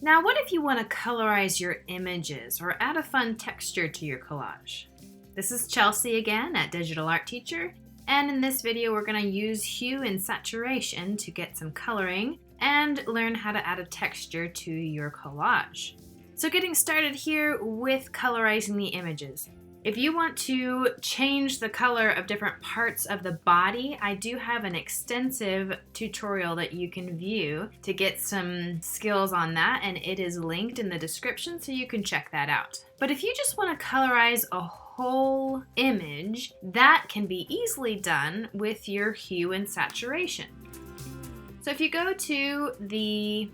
Now, what if you want to colorize your images or add a fun texture to your collage? This is Chelsea again at Digital Art Teacher, and in this video we're going to use hue and saturation to get some coloring and learn how to add a texture to your collage. So getting started here with colorizing the images. If you want to change the color of different parts of the body, I do have an extensive tutorial that you can view to get some skills on that, and it is linked in the description so you can check that out. But if you just want to colorize a whole image, that can be easily done with your hue and saturation. So if you go to the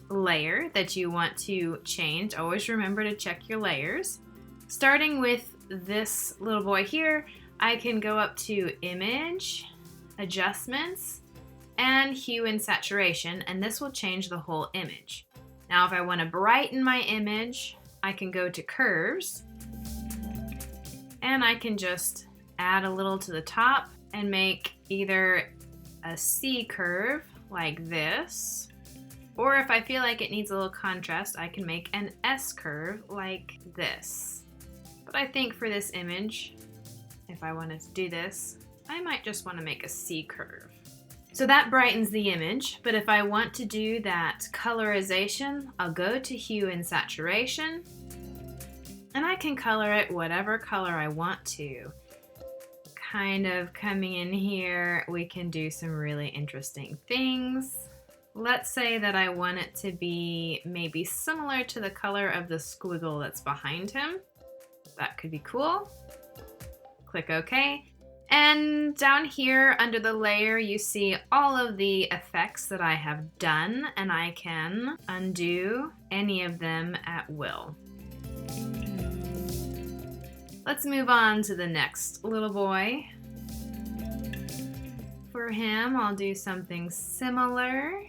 layer that you want to change, always remember to check your layers. Starting with this little boy here, I can go up to Image, Adjustments, and Hue and Saturation, and this will change the whole image. Now if I want to brighten my image, I can go to Curves, and I can just add a little to the top and make either a C curve like this, or if I feel like it needs a little contrast, I can make an S curve like this. But I think for this image, if I wanted to do this, I might just want to make a C curve. So that brightens the image, but if I want to do that colorization, I'll go to Hue and Saturation, and I can color it whatever color I want to. Kind of coming in here, we can do some really interesting things. Let's say that I want it to be maybe similar to the color of the squiggle that's behind him. That could be cool. Click OK. And down here under the layer, you see all of the effects that I have done, and I can undo any of them at will. Let's move on to the next little boy. For him, I'll do something similar,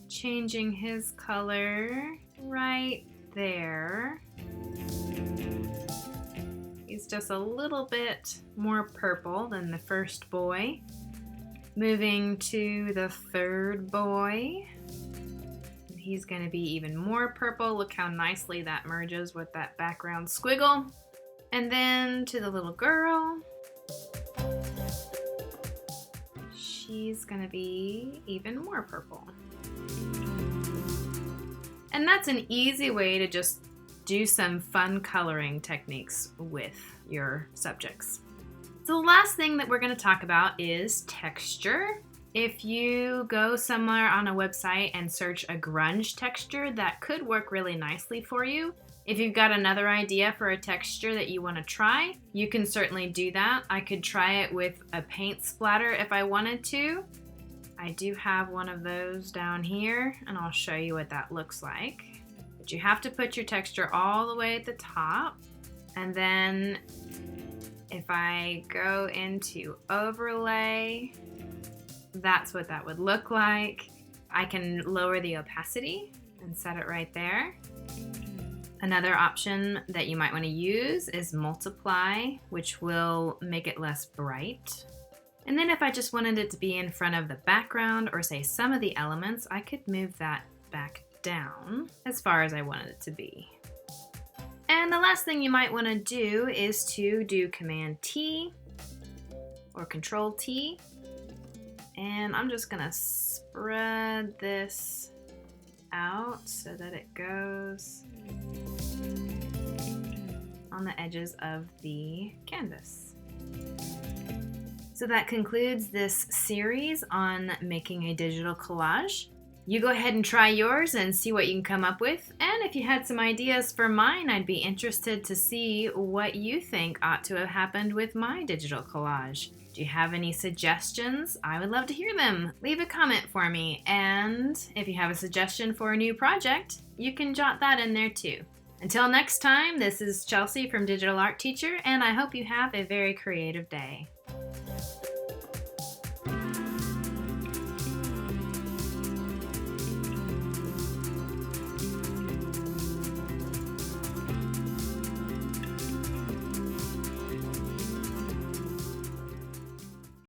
changing his color right there. He's just a little bit more purple than the first boy. Moving to the third boy. He's going to be even more purple. Look how nicely that merges with that background squiggle. And then to the little girl. She's going to be even more purple. And that's an easy way to just do some fun coloring techniques with your subjects. So the last thing that we're going to talk about is texture. If you go somewhere on a website and search a grunge texture, that could work really nicely for you. If you've got another idea for a texture that you want to try, you can certainly do that. I could try it with a paint splatter if I wanted to. I do have one of those down here, and I'll show you what that looks like. But you have to put your texture all the way at the top, and then if I go into overlay, that's what that would look like. I can lower the opacity and set it right there. Another option that you might want to use is multiply, which will make it less bright. And then if I just wanted it to be in front of the background or say some of the elements, I could move that back down as far as I wanted it to be. And the last thing you might want to do is to do Command T or Control T. And I'm just going to spread this out so that it goes on the edges of the canvas. So that concludes this series on making a digital collage. You go ahead and try yours and see what you can come up with. And if you had some ideas for mine, I'd be interested to see what you think ought to have happened with my digital collage. Do you have any suggestions? I would love to hear them. Leave a comment for me. And if you have a suggestion for a new project, you can jot that in there too. Until next time, this is Chelsea from Digital Art Teacher, and I hope you have a very creative day.